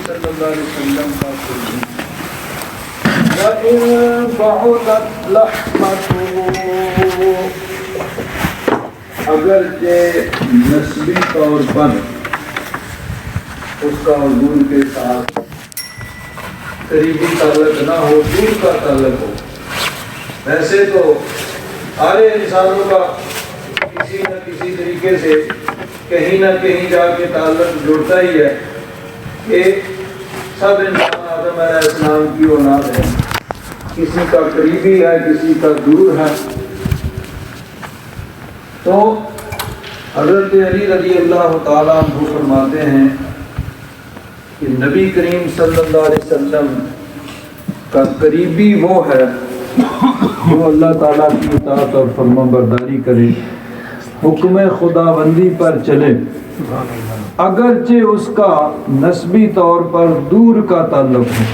صلی اللہ علیہ وسلم کا قربی وَإِن بَعُدَتْ لَحْمَتُهُ، اگرچہ نسبی طور پر اس کا حضور کے ساتھ قریبی تعلق نہ ہو، دور کا تعلق ہو. ویسے تو سارے انسانوں کا کسی نہ کسی طریقے سے کہیں نہ کہیں جا کے تعلق جڑتا ہی ہے کہ سب انسان آدم علیہ السلام کی اولاد ہے، کسی کا قریبی ہے کسی کا دور ہے. تو حضرت علی رضی اللہ تعالیٰ عنہ فرماتے ہیں کہ نبی کریم صلی اللہ علیہ وسلم کا قریبی وہ ہے جو اللہ تعالیٰ کی اطاعت اور فرما برداری کرے، حکم خداوندی پر چلے، اگرچہ اس کا نسبی طور پر دور کا تعلق ہے.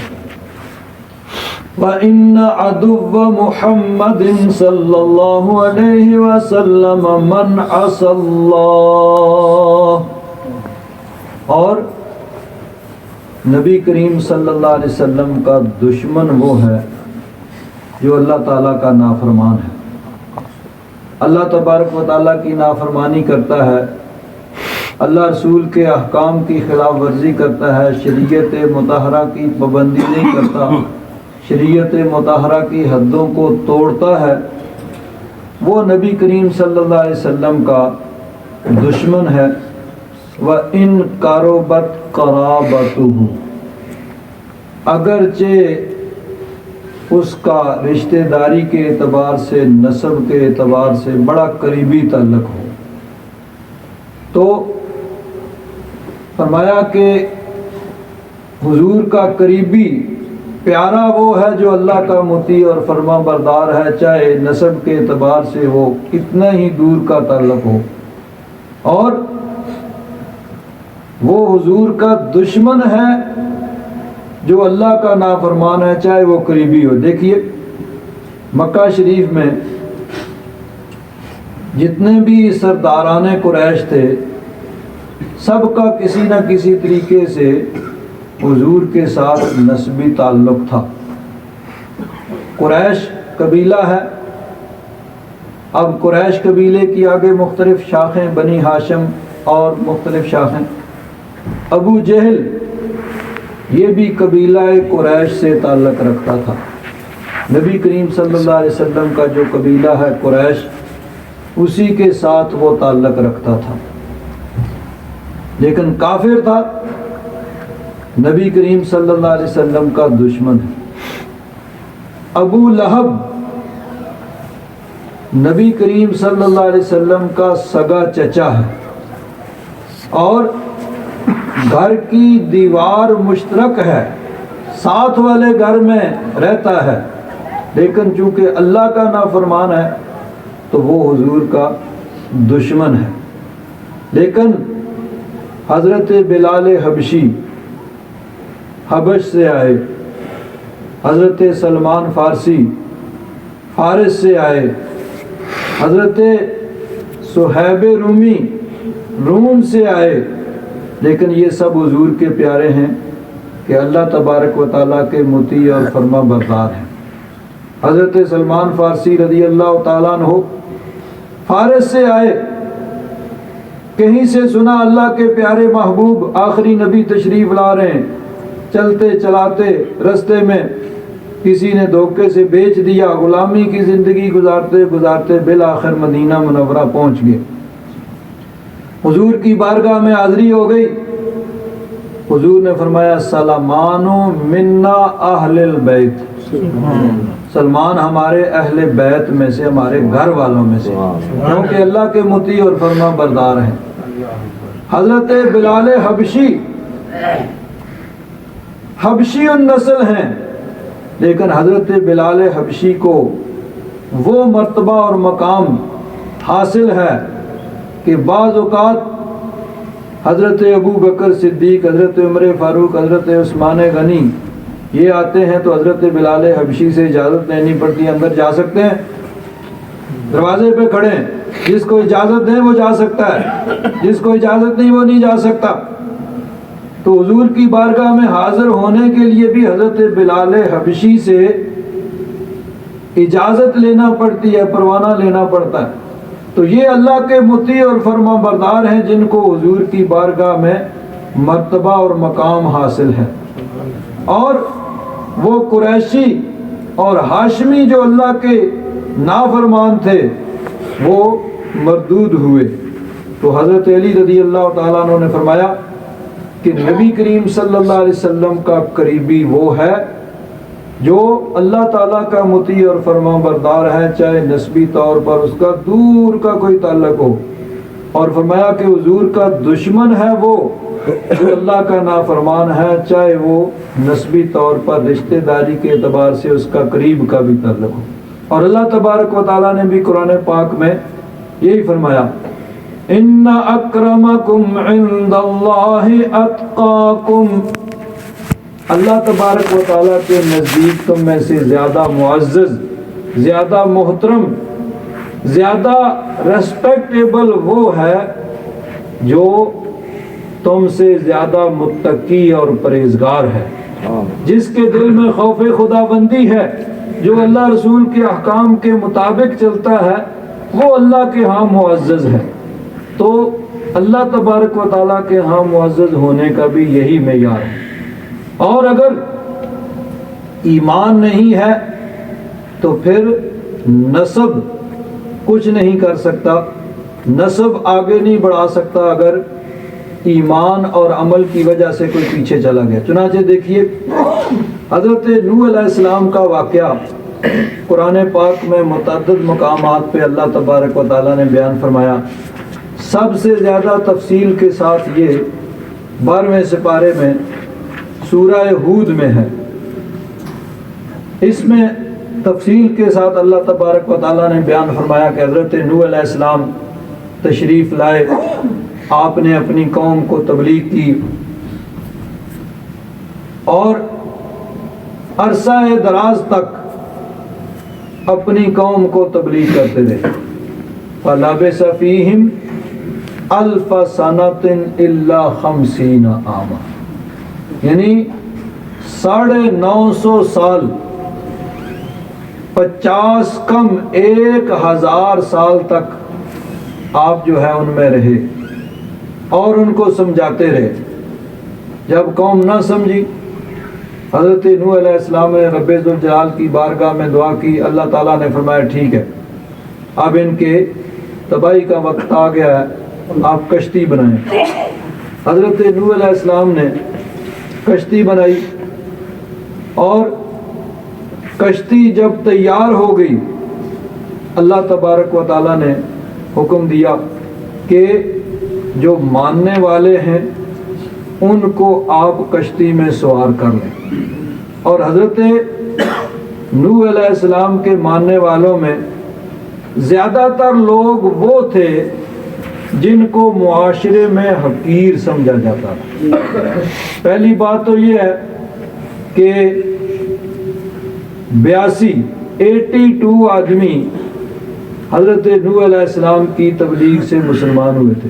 وَإِنَّ عَدُوَّ مُحَمَّدٍ صلی اللہ علیہ وسلم من عصى اللہ، اور نبی کریم صلی اللہ علیہ وسلم کا دشمن وہ ہے جو اللہ تعالیٰ کا نافرمان ہے، اللہ تبارک و تعالیٰ کی نافرمانی کرتا ہے، اللہ رسول کے احکام کی خلاف ورزی کرتا ہے، شریعت مطہرہ کی پابندی نہیں کرتا، شریعت مطہرہ کی حدوں کو توڑتا ہے، وہ نبی کریم صلی اللہ علیہ وسلم کا دشمن ہے. وَإِن قَرُبَتْ قَرَابَتُهُ، اگرچہ اس کا رشتہ داری کے اعتبار سے، نسب کے اعتبار سے بڑا قریبی تعلق ہو. تو فرمایا کہ حضور کا قریبی پیارا وہ ہے جو اللہ کا مطیع اور فرما بردار ہے، چاہے نسب کے اعتبار سے وہ کتنا ہی دور کا تعلق ہو، اور وہ حضور کا دشمن ہے جو اللہ کا نافرمان ہے، چاہے وہ قریبی ہو. دیکھیے مکہ شریف میں جتنے بھی سرداران قریش تھے، سب کا کسی نہ کسی طریقے سے حضور کے ساتھ نسبی تعلق تھا. قریش قبیلہ ہے، اب قریش قبیلے کی آگے مختلف شاخیں، بنی ہاشم اور مختلف شاخیں. ابو جہل یہ بھی قبیلہ قریش سے تعلق رکھتا تھا. نبی کریم صلی اللہ علیہ وسلم کا جو قبیلہ ہے قریش، اسی کے ساتھ وہ تعلق رکھتا تھا، لیکن کافر تھا، نبی کریم صلی اللہ علیہ وسلم کا دشمن ہے. ابو لہب نبی کریم صلی اللہ علیہ وسلم کا سگا چچا ہے، اور گھر کی دیوار مشترک ہے، ساتھ والے گھر میں رہتا ہے، لیکن چونکہ اللہ کا نافرمان ہے تو وہ حضور کا دشمن ہے. لیکن حضرت بلال حبشی حبش سے آئے، حضرت سلمان فارسی فارس سے آئے، حضرت صہیب رومی روم سے آئے، لیکن یہ سب حضور کے پیارے ہیں کہ اللہ تبارک و تعالیٰ کے مطیع اور فرما بردار ہیں. حضرت سلمان فارسی رضی اللہ تعالیٰ عنہ فارس سے آئے، کہیں سے سنا اللہ کے پیارے محبوب آخری نبی تشریف لا رہے ہیں، چلتے چلاتے رستے میں کسی نے دھوکے سے بیچ دیا، غلامی کی زندگی گزارتے گزارتے بالآخر مدینہ منورہ پہنچ گئے. حضور کی بارگاہ میں حاضری ہو گئی. حضور نے فرمایا سلمان منا اہل البیت، سلمان ہمارے اہل بیت میں سے، ہمارے گھر والوں میں سے، کیونکہ اللہ کے مطیع اور فرما بردار ہیں. حضرت بلال حبشی حبشی النسل ہیں، لیکن حضرت بلال حبشی کو وہ مرتبہ اور مقام حاصل ہے کہ بعض اوقات حضرت ابو بکر صدیق، حضرت عمر فاروق، حضرت عثمان غنی یہ آتے ہیں تو حضرت بلال حبشی سے اجازت لینی پڑتی ہے. اندر جا سکتے ہیں؟ دروازے پہ کھڑے ہیں، جس کو اجازت دیں وہ جا سکتا ہے، جس کو اجازت نہیں وہ نہیں جا سکتا. تو حضور کی بارگاہ میں حاضر ہونے کے لیے بھی حضرت بلال حبشی سے اجازت لینا پڑتی ہے، پروانہ لینا پڑتا ہے۔ تو یہ اللہ کے مطیع اور فرما بردار ہیں جن کو حضور کی بارگاہ میں مرتبہ اور مقام حاصل ہے۔ اور وہ قریشی اور ہاشمی جو اللہ کے نافرمان تھے وہ مردود ہوئے۔ تو حضرت علی رضی اللہ تعالیٰ عنہ نے فرمایا کہ نبی کریم صلی اللہ علیہ وسلم کا قریبی وہ ہے جو اللہ تعالیٰ کا مطیع اور فرما بردار ہے، چاہے نسبی طور پر اس کا دور کا کوئی تعلق ہو۔ اور فرمایا کہ حضور کا دشمن ہے وہ جو اللہ کا نافرمان ہے، چاہے وہ نسبی طور پر رشتہ داری کے اعتبار سے اس کا قریب کا بھی تعلق ہو۔ اور اللہ تبارک و تعالیٰ نے بھی قرآن پاک میں یہی فرمایا، ان اکرمکم عند اللہ اتقاکم، اللہ تبارک و تعالیٰ کے نزدیک تم میں سے زیادہ معزز، زیادہ محترم، زیادہ ریسپیکٹیبل وہ ہے جو تم سے زیادہ متقی اور پرہیزگار ہے، جس کے دل میں خوف خدا بندی ہے، جو اللہ رسول کے احکام کے مطابق چلتا ہے، وہ اللہ کے ہاں معزز ہے۔ تو اللہ تبارک و تعالیٰ کے ہاں معزز ہونے کا بھی یہی معیار ہے۔ اور اگر ایمان نہیں ہے تو پھر نسب کچھ نہیں کر سکتا، نسب آگے نہیں بڑھا سکتا اگر ایمان اور عمل کی وجہ سے کوئی پیچھے چلا گیا۔ چنانچہ دیکھیے حضرت نوح علیہ السلام کا واقعہ قرآن پاک میں متعدد مقامات پہ اللہ تبارک و تعالیٰ نے بیان فرمایا۔ سب سے زیادہ تفصیل کے ساتھ یہ 12ویں سپارے میں سورہ ہود میں ہے۔ اس میں تفصیل کے ساتھ اللہ تبارک و تعالیٰ نے بیان فرمایا کہ حضرت نوح علیہ السلام تشریف لائے، آپ نے اپنی قوم کو تبلیغ کی اور عرصہ دراز تک اپنی قوم کو تبلیغ کرتے رہے۔ فَلَبِثَ فِيهِمْ أَلْفَ سَنَةٍ إِلَّا 50 عاما، یعنی 950 سال، 50 کم 1000 سال تک آپ جو ہے ان میں رہے اور ان کو سمجھاتے رہے۔ جب قوم نہ سمجھی، حضرت نوح علیہ السلام نے رب ذوالجلال کی بارگاہ میں دعا کی، اللہ تعالیٰ نے فرمایا ٹھیک ہے، اب ان کے تباہی کا وقت آ گیا ہے، آپ کشتی بنائیں۔ حضرت نوح علیہ السلام نے کشتی بنائی اور کشتی جب تیار ہو گئی، اللہ تبارک و تعالیٰ نے حکم دیا کہ جو ماننے والے ہیں ان کو آپ کشتی میں سوار کر لیں۔ اور حضرت نوح علیہ السلام کے ماننے والوں میں زیادہ تر لوگ وہ تھے جن کو معاشرے میں حقیر سمجھا جاتا تھا۔ پہلی بات تو یہ ہے کہ 82 آدمی حضرت نوح علیہ السلام کی تبلیغ سے مسلمان ہوئے تھے۔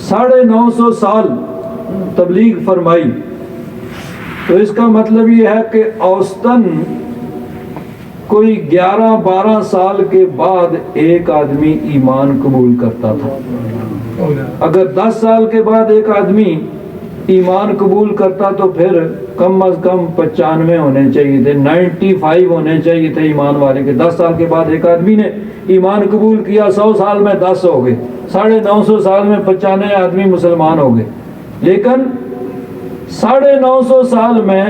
950 سال تبلیغ فرمائی، تو اس کا مطلب یہ ہے کہ اوسطاً کوئی 11-12 سال کے بعد ایک آدمی ایمان قبول کرتا تھا۔ اگر 10 سال کے بعد ایک آدمی ایمان قبول کرتا تو پھر کم از کم 95 ہونے چاہیے تھے، 95 ہونے چاہیے تھے ایمان والے کے۔ 10 سال کے بعد ایک آدمی نے ایمان قبول کیا، 100 سال میں 10 ہو گئے، 950 سال میں 95 آدمی مسلمان ہو گئے۔ لیکن 950 سال میں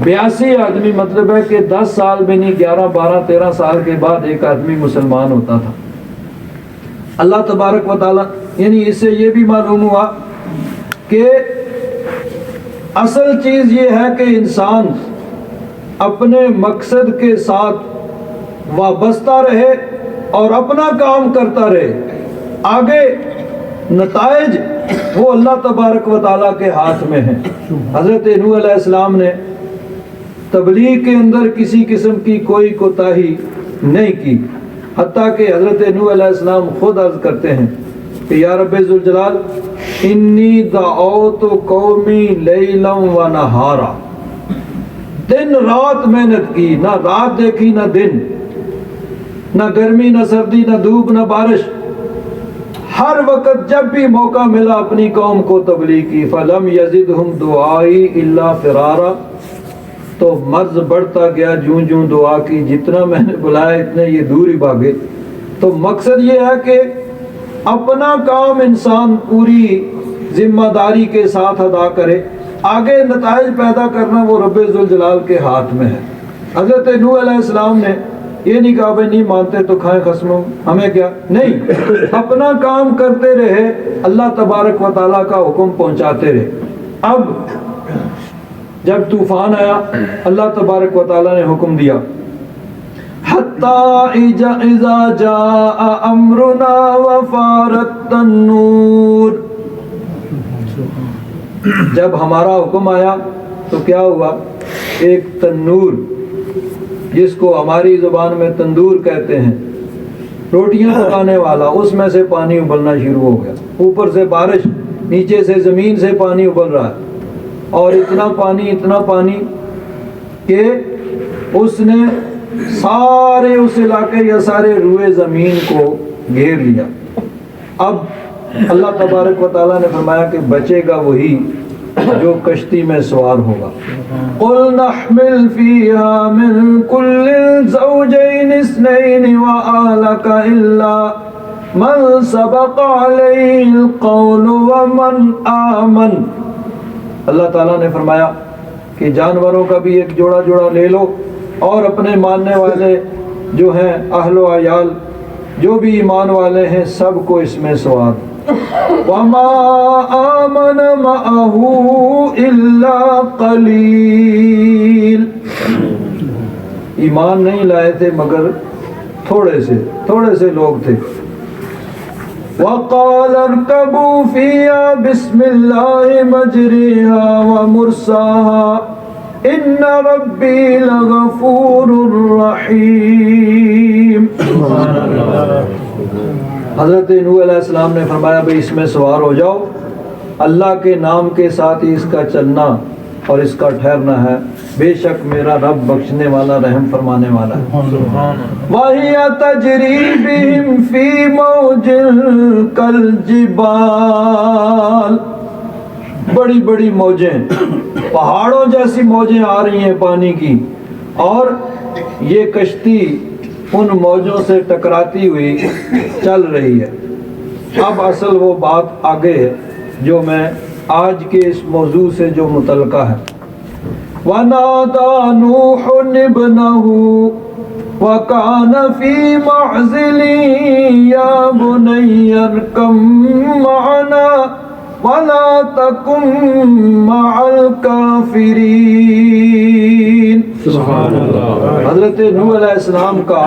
82 آدمی، مطلب ہے کہ 10 سال میں نہیں، 11, 12, 13 سال کے بعد ایک آدمی مسلمان ہوتا تھا۔ اللہ تبارک و تعالیٰ، یعنی اس سے یہ بھی معلوم ہوا کہ اصل چیز یہ ہے کہ انسان اپنے مقصد کے ساتھ وابستہ رہے اور اپنا کام کرتا رہے، آگے نتائج وہ اللہ تبارک و تعالیٰ کے ہاتھ میں ہیں۔ حضرت نوح علیہ السلام نے تبلیغ کے اندر کسی قسم کی کوئی کوتاہی نہیں کی، حتیٰ کہ حضرت نوح علیہ السلام خود عرض کرتے ہیں کہ یا رب ذوالجلال انی دعوت قومی لیلا و نہارا، دن رات محنت کی، نہ رات دیکھی نہ دن، نہ گرمی نہ سردی نہ دھوپ نہ بارش، ہر وقت جب بھی موقع ملا اپنی قوم کو تبلیغ کی. فلم یزدہم دعائی الا فرارا، تو مرض بڑھتا گیا جوں جوں دعا کی، جتنا میں نے بلایا اتنے یہ دور ہی بھاگے. تو مقصد یہ ہے کہ اپنا کام انسان پوری ذمہ داری کے ساتھ ادا کرے، آگے نتائج پیدا کرنا وہ رب ذوالجلال کے ہاتھ میں ہے. حضرت نوح علیہ السلام نے یہ نہیں کہا بھائی نہیں مانتے تو کھائیں خصموں، ہمیں کیا، نہیں، اپنا کام کرتے رہے، اللہ تبارک و تعالیٰ کا حکم پہنچاتے رہے. اب جب طوفان آیا اللہ تبارک و تعالیٰ نے حکم دیا، حتی اذا جاء امرنا وفارت النور، جب ہمارا حکم آیا تو کیا ہوا، ایک تنور جس کو ہماری زبان میں تندور کہتے ہیں، روٹیاں پکانے والا، اس میں سے پانی ابلنا شروع ہو گیا. اوپر سے بارش، نیچے سے زمین سے پانی ابل رہا ہے، اور اتنا پانی کہ اس نے سارے اس علاقے یا سارے روئے زمین کو گھیر لیا. اب اللہ تبارک و تعالیٰ نے فرمایا کہ بچے گا وہی جو کشتی میں سوار ہوگا. قُلْ نَحْمِلْ فِيهَا مِنْ كُلِّ زَوْجَيْنِ اثْنَيْنِ وَأَهْلَكَ إِلَّا مَنْ سَبَقَ عَلَيْهِ الْقَوْلُ وَمَنْ آمَنَ. اللہ تعالیٰ نے فرمایا کہ جانوروں کا بھی ایک جوڑا جوڑا لے لو، اور اپنے ماننے والے جو ہیں اہل و عیال جو بھی ایمان والے ہیں سب کو اس میں سوار. وَمَا آمَنَ مَعَهُ إِلَّا قَلِيلٌ، ایمان نہیں لائے تھے مگر تھوڑے سے لوگ تھے. وَقَالَ ارْكَبُوا فِيهَا بِسْمِ اللَّهِ مَجْرِيهَا وَمُرْسَاهَا إِنَّ رَبِّي لَغَفُورٌ رَحِيمٌ. حضرت نوح علیہ السلام نے فرمایا بھئی اس میں سوار ہو جاؤ، اللہ کے نام کے ساتھ ہی اس کا چلنا اور اس کا ٹھہرنا ہے، بے شک میرا رب بخشنے والا رحم فرمانے والا ہے. وَهِيَ تَجْرِي بِهِمْ فِي مَوْجٍ كَالْجِبَالِ، بڑی بڑی موجیں، پہاڑوں جیسی موجیں آ رہی ہیں پانی کی، اور یہ کشتی ان موجوں سے ٹکراتی ہوئی چل رہی ہے. اب اصل وہ بات آگے ہے جو میں آج کے اس موضوع سے جو متعلقہ ہے. وَنَادَى نُوحٌ ابْنَهُ وَكَانَ فِي مَعْزِلٍ يَا بُنَيَّ ارْكَب مَّعَنَا وَلَا تَكُن مَّعَ الْكَافِرِينَ. سبحان اللہ. حضرت نوح علیہ السلام کا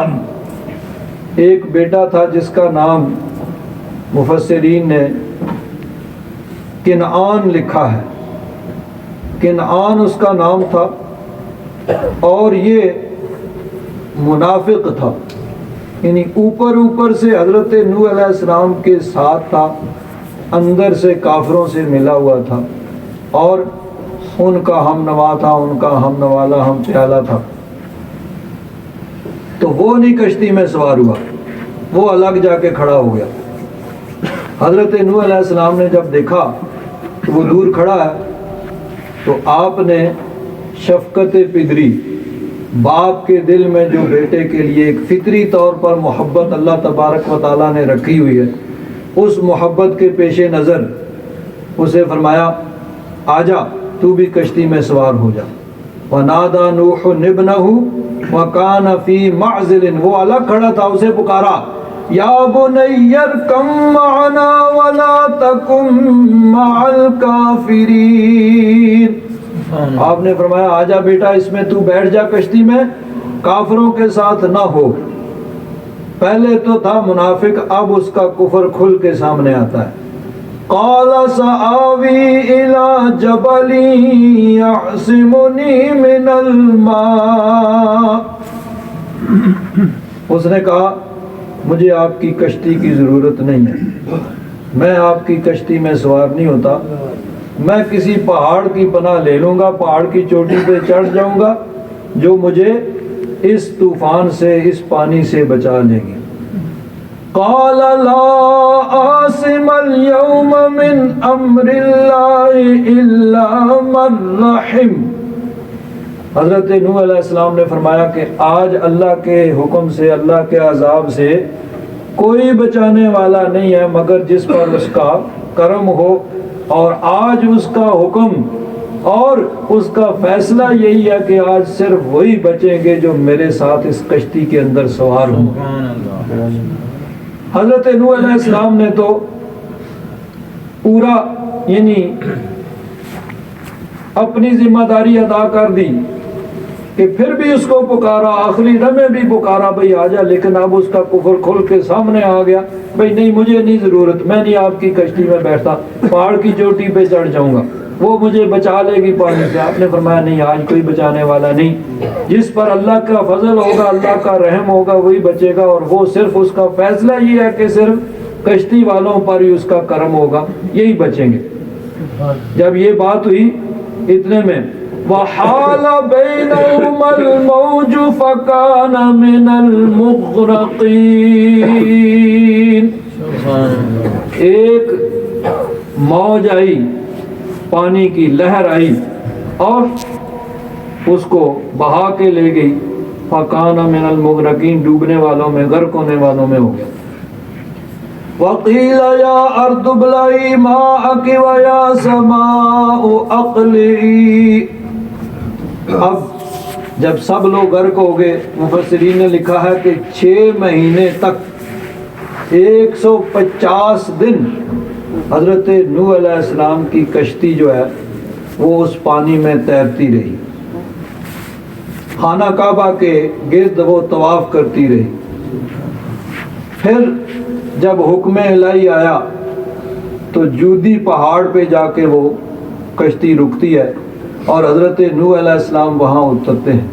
ایک بیٹا تھا جس کا نام مفسرین نے کنعان لکھا ہے. کنعان اس کا نام تھا، اور یہ منافق تھا، یعنی اوپر سے حضرت نوح علیہ السلام کے ساتھ تھا، اندر سے کافروں سے ملا ہوا تھا، اور ان کا ہم نوا تھا، ان کا ہم نوالا ہم پیالہ تھا. تو وہ نہیں کشتی میں سوار ہوا، وہ الگ جا کے کھڑا ہو گیا. حضرت نوح علیہ السلام نے جب دیکھا کہ وہ دور کھڑا ہے تو آپ نے شفقت پدری، باپ کے دل میں جو بیٹے کے لیے ایک فطری طور پر محبت اللہ تبارک و تعالیٰ نے رکھی ہوئی ہے، اس محبت کے پیش نظر اسے فرمایا آجا تو بھی کشتی میں سوار ہو جا. وَنَادَى نُوحٌ ابْنَهُ وَكَانَ فِي مَعْزِلٍ، وہ الگ کھڑا تھا، اسے پکارا یا بنی ارکب معنا ولا تکن مع الکافرین. آپ نے فرمایا آجا بیٹا اس میں تو بیٹھ جا کشتی میں، کافروں کے ساتھ نہ ہو. پہلے تو تھا منافق، اب اس کا کفر کھل کے سامنے آتا ہے. قال سآوی الی جبل یعصمنی من الماء، اس نے کہا مجھے آپ کی کشتی کی ضرورت نہیں ہے، میں آپ کی کشتی میں سوار نہیں ہوتا، میں کسی پہاڑ کی پناہ لے لوں گا، پہاڑ کی چوٹی پہ چڑھ جاؤں گا جو مجھے اس طوفان سے، اس پانی سے بچا لے گی۔ قال لا عاصم اليوم من امر اللہ الا من رحم۔ حضرت نوح علیہ السلام نے فرمایا کہ آج اللہ کے حکم سے، اللہ کے عذاب سے کوئی بچانے والا نہیں ہے مگر جس پر اس کا کرم ہو، اور آج اس کا حکم اور اس کا فیصلہ یہی ہے کہ آج صرف وہی بچیں گے جو میرے ساتھ اس کشتی کے اندر سوار ہوں۔ حضرت نوح علیہ السلام نے تو پورا یعنی اپنی ذمہ داری ادا کر دی کہ پھر بھی اس کو پکارا، آخری لمحے بھی پکارا بھئی آ جا، لیکن اب اس کا کفر کھل کے سامنے آ گیا، بھئی نہیں مجھے نہیں ضرورت، میں نہیں آپ کی کشتی میں بیٹھتا، پہاڑ کی چوٹی پہ چڑھ جاؤں گا، وہ مجھے بچا لے گی پانی سے۔ آپ نے فرمایا نہیں، آج کوئی بچانے والا نہیں، جس پر اللہ کا فضل ہوگا، اللہ کا رحم ہوگا وہی بچے گا، اور وہ صرف اس کا فیصلہ یہ ہے کہ صرف کشتی والوں پر ہی اس کا کرم ہوگا، یہی بچیں گے۔ جب یہ بات ہوئی اتنے میں وَحَالَ بَيْنَهُمَا الْمَوْجُ فَكَانَ مِنَ الْمُغْرَقِينَ۔ ایک موج آئی، پانی کی لہر آئی اور اس کو بہا کے لے گئی، فَكَانَ مِنَ الْمُغْرَقِينَ، ڈوبنے والوں میں، غرق ہونے والوں میں ہو گیا۔ وَقِيلَ يَا أَرْضُ ابْلَعِي مَاءَكِ وَيَا سَمَاءُ أَقْلِعِي۔ اب جب سب لوگ غرق ہو گئے، مفسرین نے لکھا ہے کہ 6 مہینے تک 150 دن حضرت نوح علیہ السلام کی کشتی جو ہے وہ اس پانی میں تیرتی رہی، خانہ کعبہ کے گرد وہ طواف کرتی رہی۔ پھر جب حکم الہی آیا تو جودی پہاڑ پہ جا کے وہ کشتی رکتی ہے اور حضرت نوح علیہ السلام وہاں اترتے ہیں۔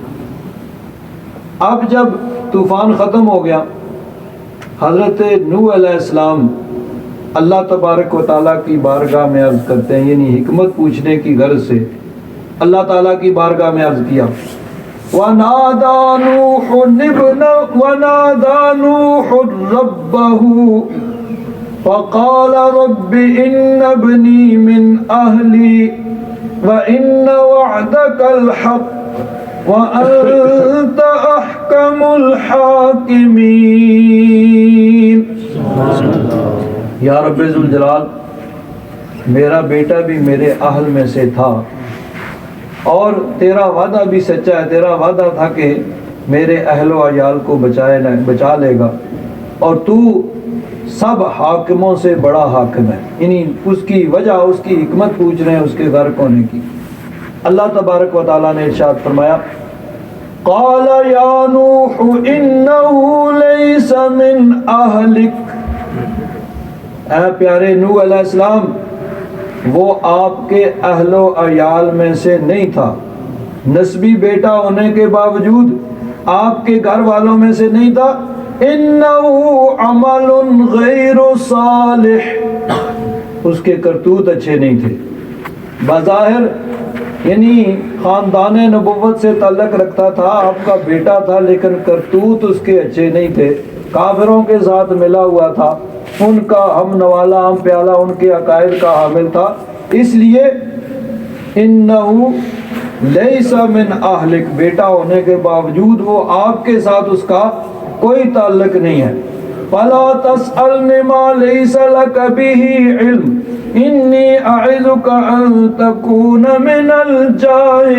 اب جب طوفان ختم ہو گیا، حضرت نوح علیہ السلام اللہ تبارک و تعالیٰ کی بارگاہ میں عرض کرتے ہیں، یعنی حکمت پوچھنے کی غرض سے اللہ تعالیٰ کی بارگاہ میں عرض کیا، وَنَادَى نُوحٌ رَبَّهُ فَقَالَ رَبِّ إِنَّ ابْنِي مِنْ أَهْلِي وَإِنَّ وَعْدَكَ الْحَقُّ وَأَنْتَ أَحْكَمُ الْحَاكِمِينَ۔ یا رب ذوالجلال، میرا بیٹا بھی میرے اہل میں سے تھا اور تیرا وعدہ بھی سچا ہے، تیرا وعدہ تھا کہ میرے اہل و عیال کو بچا لے گا، اور تو سب حاکموں سے بڑا حاکم ہے، یعنی اس کی وجہ، اس کی حکمت پوچھ رہے ہیں اس کے غرق ہونے کی۔ اللہ تبارک و تعالیٰ نے ارشاد فرمایا، قال یا نوح انہ لیس من اہلک، اے پیارے نوح علیہ السلام، وہ آپ کے اہل و عیال میں سے نہیں تھا، نسبی بیٹا ہونے کے باوجود آپ کے گھر والوں میں سے نہیں تھا، انہو عمل غیر صالح، اس کے کرتوت اچھے نہیں تھے، بظاہر یعنی خاندان نبوت سے تعلق رکھتا تھا، آپ کا بیٹا تھا، لیکن کرتوت اس کے اچھے نہیں تھے، کافروں کے ساتھ ملا ہوا تھا، ان کا ہم نوالا ہم پیالہ ان کے عقائد کا حامل تھا، اس لیے انہو لیس من اہلک، بیٹا ہونے کے باوجود وہ آپ کے ساتھ اس کا کوئی تعلق نہیں ہے۔ فلا تسألنی ما لیس لک بہ علم انی اعظک ان تکون من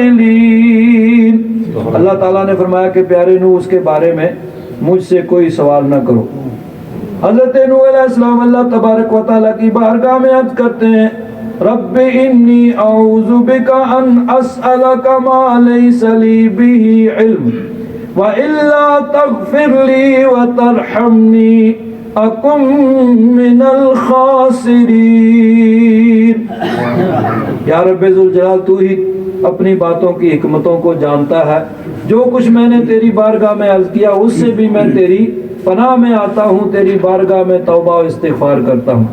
الجاہلین۔ اللہ تعالیٰ نے فرمایا کہ پیارے نوح اس کے بارے میں مجھ سے کوئی سوال نہ کرو۔ حضرت نوح علیہ السلام اللہ تبارک و تعالیٰ کی بارگاہ میں عرض کرتے ہیں، رب انی اعوذ بک ان اسألک ما لیس لی بہ علم وَإِلَّا تَغْفِرْ لِي وَتَرْحَمْنِي أَكُن مِّنَ الْخَاسِرِينَ۔ یا رب ذوالجلال، تو ہی اپنی باتوں کی حکمتوں کو جانتا ہے، جو کچھ میں نے تیری بارگاہ میں عرض کیا اس سے بھی میں تیری پناہ میں آتا ہوں، تیری بارگاہ میں توبہ و استغفار کرتا ہوں۔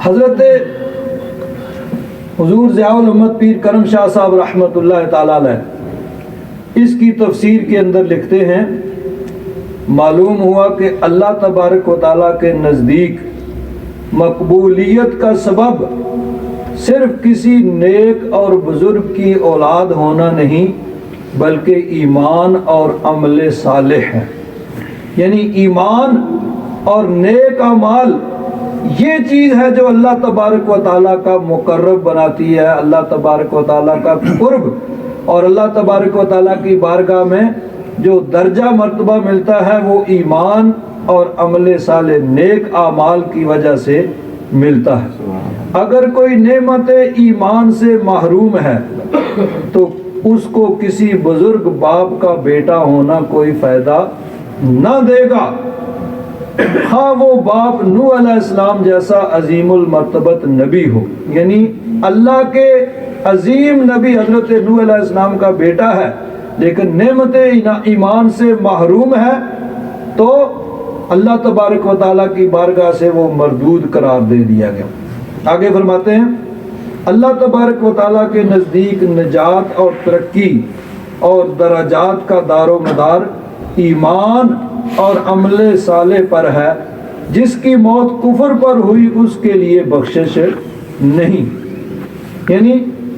حضرت حضور ضیاء الامت پیر کرم شاہ صاحب رحمۃ اللہ تعالیٰ علیہ اس کی تفسیر کے اندر لکھتے ہیں، معلوم ہوا کہ اللہ تبارک و تعالیٰ کے نزدیک مقبولیت کا سبب صرف کسی نیک اور بزرگ کی اولاد ہونا نہیں بلکہ ایمان اور عمل صالح ہے۔ یعنی ایمان اور نیک اعمال یہ چیز ہے جو اللہ تبارک و تعالیٰ کا مقرب بناتی ہے، اللہ تبارک و تعالیٰ کا قرب، اور اللہ تبارک و تعالیٰ کی بارگاہ میں جو درجہ مرتبہ ملتا ہے وہ ایمان اور عمل صالح نیک اعمال کی وجہ سے ملتا ہے۔ اگر کوئی نعمت ایمان سے محروم ہے تو اس کو کسی بزرگ باپ کا بیٹا ہونا کوئی فائدہ نہ دے گا، ہاں وہ باپ نوح علیہ السلام جیسا عظیم المرتبت نبی ہو، یعنی اللہ کے عظیم نبی حضرت نوح علیہ السلام کا بیٹا ہے لیکن نعمت ایمان سے محروم ہے تو اللہ تبارک و تعالیٰ کی بارگاہ سے وہ مردود قرار دے دیا گیا۔ آگے فرماتے ہیں، اللہ تبارک و تعالیٰ کے نزدیک نجات اور ترقی اور درجات کا دار و مدار ایمان اور عمل صالح پر ہے، جس کی موت کفر پر ہوئی اس کے لیے بخشش نہیں۔ یعنی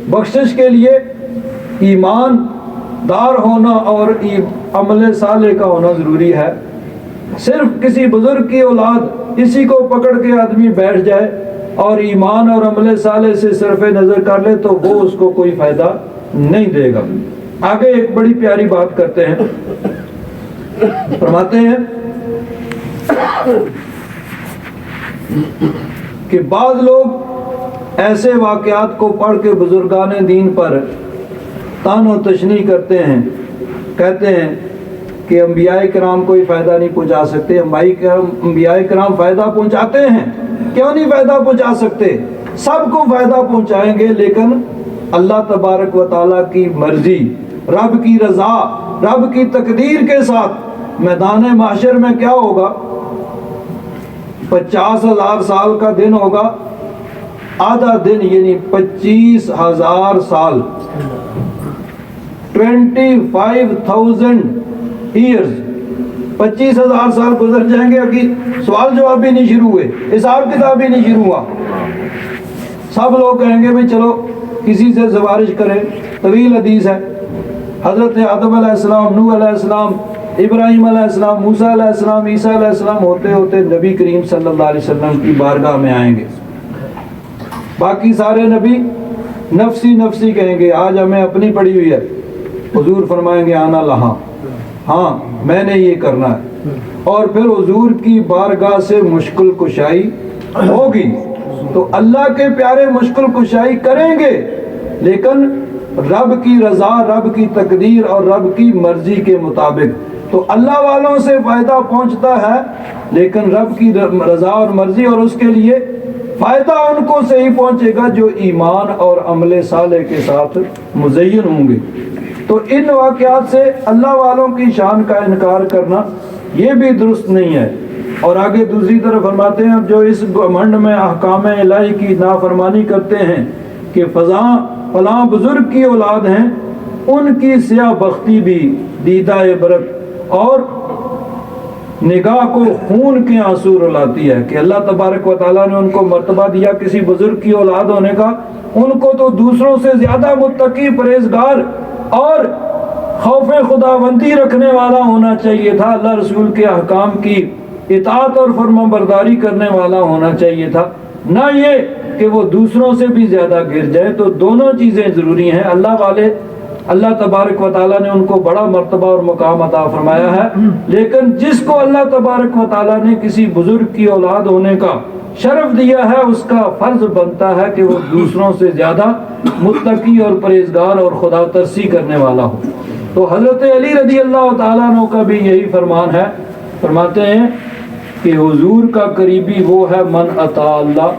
بخشش کے لیے ایمان دار ہونا اور عمل صالح کا ہونا ضروری ہے۔ صرف کسی بزرگ کی اولاد اسی کو پکڑ کے آدمی بیٹھ جائے اور ایمان اور عمل صالح سے صرف نظر کر لے تو وہ اس کو کوئی فائدہ نہیں دے گا۔ آگے ایک بڑی پیاری بات کرتے ہیں، فرماتے ہیں کہ بعض لوگ ایسے واقعات کو پڑھ کے بزرگان دین پر طعن و تشنیع کرتے ہیں، کہتے ہیں کہ انبیاء کرام کوئی فائدہ نہیں پہنچا سکتے۔ انبیاء کرام فائدہ پہنچاتے ہیں، کیوں نہیں فائدہ پہنچا سکتے؟ سب کو فائدہ پہنچائیں گے، لیکن اللہ تبارک و تعالیٰ کی مرضی، رب کی رضا، رب کی تقدیر کے ساتھ میدان محشر میں کیا ہوگا؟ 50,000 سال کا دن ہوگا، آدھا دن یعنی 25,000 سال، 25,000 ایئرز، 25,000 سال گزر جائیں گے، ابھی سوال جواب بھی نہیں شروع ہوئے، حساب کتاب بھی نہیں شروع ہوا۔ سب لوگ کہیں گے بھئی چلو کسی سے سفارش کریں، طویل حدیث ہے، حضرت آدم علیہ السلام، نوح علیہ السلام، ابراہیم علیہ السلام، موسیٰ علیہ السلام، عیسیٰ علیہ السلام ہوتے ہوتے نبی کریم صلی اللہ علیہ وسلم کی بارگاہ میں آئیں گے۔ باقی سارے نبی نفسی نفسی کہیں گے، آج ہمیں اپنی پڑی ہوئی ہے۔ حضور فرمائیں گے آنا لہا، ہاں میں نے یہ کرنا ہے، اور پھر حضور کی بارگاہ سے مشکل کشائی ہوگی تو اللہ کے پیارے مشکل کشائی کریں گے، لیکن رب کی رضا، رب کی تقدیر اور رب کی مرضی کے مطابق۔ تو اللہ والوں سے فائدہ پہنچتا ہے لیکن رب کی رضا اور مرضی، اور اس کے لیے فائدہ ان کو سے ہی پہنچے گا جو ایمان اور عمل صالح کے ساتھ مزین ہوں گے۔ تو ان واقعات سے اللہ والوں کی شان کا انکار کرنا یہ بھی درست نہیں ہے۔ اور آگے دوسری طرف فرماتے ہیں جو اس گھمنڈ میں احکام الہی کی نافرمانی کرتے ہیں کہ فلاں بزرگ کی اولاد ہیں، ان کی سیاہ بختی بھی دیدہ عبرت اور نگاہ کو خون کے آنسو رلاتی ہے کہ اللہ تبارک و تعالیٰ نے ان کو مرتبہ دیا کسی بزرگ کی اولاد ہونے کا، ان کو تو دوسروں سے زیادہ متقی، پرہیزگار اور خوف خداوندی رکھنے والا ہونا چاہیے تھا، اللہ رسول کے احکام کی اطاعت اور فرما برداری کرنے والا ہونا چاہیے تھا، نہ یہ کہ وہ دوسروں سے بھی زیادہ گر جائے۔ تو دونوں چیزیں ضروری ہیں۔ اللہ والے، اللہ تبارک و تعالیٰ نے ان کو بڑا مرتبہ اور مقام عطا فرمایا ہے، لیکن جس کو اللہ تبارک و تعالیٰ نے کسی بزرگ کی اولاد ہونے کا شرف دیا ہے اس کا فرض بنتا ہے کہ وہ دوسروں سے زیادہ متقی اور پرہیزگار اور خدا ترسی کرنے والا ہو۔ تو حضرت علی رضی اللہ تعالیٰ عنہ کا بھی یہی فرمان ہے، فرماتے ہیں کہ حضور کا قریبی وہ ہے من اطاع اللہ،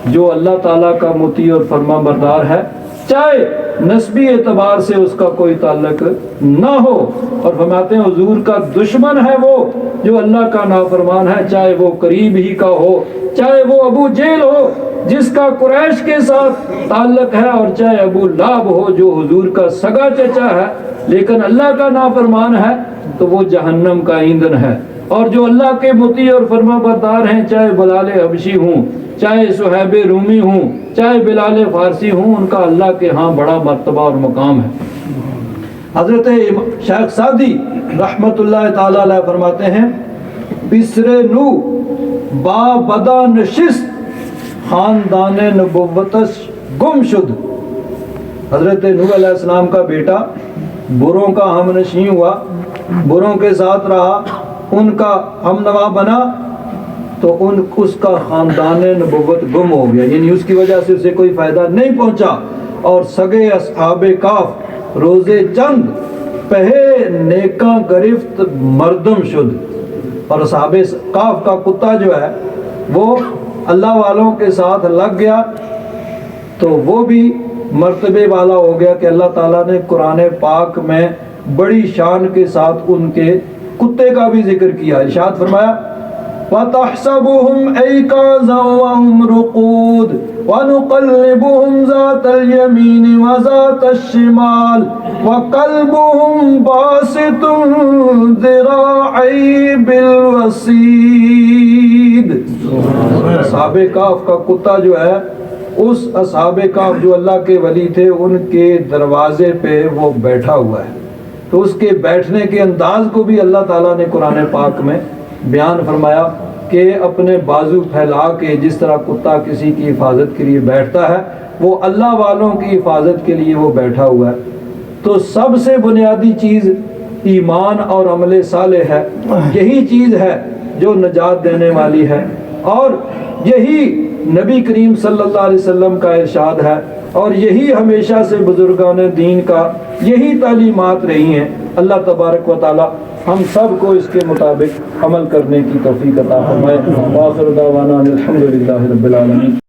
جو اللہ تعالیٰ کا مطیع اور فرما بردار ہے، چاہے نسبی اعتبار سے اس کا کوئی تعلق نہ ہو. اور فرماتے ہیں حضور کا دشمن ہے وہ جو اللہ کا نافرمان ہے، چاہے وہ قریب ہی کا ہو، چاہے وہ ابو جہل ہو جس کا قریش کے ساتھ تعلق ہے، اور چاہے ابو لہب ہو جو حضور کا سگا چچا ہے لیکن اللہ کا نافرمان ہے، تو وہ جہنم کا ایندھن ہے. اور جو اللہ کے مطیع اور فرما بردار ہیں، چاہے بلال حبشی ہوں، چاہے صہیب رومی ہوں، چاہے بلال فارسی ہوں، ان کا اللہ کے ہاں بڑا مرتبہ اور مقام ہے. حضرت شیخ سعدی رحمت اللہ تعالی علیہ فرماتے ہیں بسر نو با بدا نشست خاندان نبوتش گم شد. حضرت نوح علیہ السلام کا بیٹا بروں کا ہم نشیں ہوا، بروں کے ساتھ رہا، ان کا ہم نوا بنا، تو اس کا خاندان نبوت گم ہو گیا، یعنی اس کی وجہ سے اسے کوئی فائدہ نہیں پہنچا. اور سگے اصحاب کاف روزے چند پہے نیکاں گرفت مردم شد. اور اصحاب کاف کا کتا جو ہے وہ اللہ والوں کے ساتھ لگ گیا تو وہ بھی مرتبے والا ہو گیا کہ اللہ تعالیٰ نے قرآن پاک میں بڑی شان کے ساتھ ان کے کتے کا بھی ذکر کیا. ارشاد فرمایا وَتَحْسَبُهُمْ أَيْقَاظًا وَهُمْ رُقُودٌ وَنُقَلِّبُهُمْ ذَاتَ الْيَمِينِ وَذَاتَ الشِّمَالِ وَقَلْبُهُمْ بَاسِطٌ ذِرَاعَيْهِ بِالْوَصِيدِ. اصحاب کاف کا کتا جو ہے، اس اصحاب کاف جو اللہ کے ولی تھے ان کے دروازے پہ وہ بیٹھا ہوا ہے، تو اس کے بیٹھنے کے انداز کو بھی اللہ تعالیٰ نے قرآن پاک میں بیان فرمایا کہ اپنے بازو پھیلا کے جس طرح کتا کسی کی حفاظت کے لیے بیٹھتا ہے، وہ اللہ والوں کی حفاظت کے لیے وہ بیٹھا ہوا ہے. تو سب سے بنیادی چیز ایمان اور عمل صالح ہے. یہی چیز ہے جو نجات دینے والی ہے، اور یہی نبی کریم صلی اللہ علیہ وسلم کا ارشاد ہے، اور یہی ہمیشہ سے بزرگان دین کا یہی تعلیمات رہی ہیں. اللہ تبارک و تعالی ہم سب کو اس کے مطابق عمل کرنے کی توفیق عطا فرمائے. وآخر دعوانا الحمدللہ رب العالمین.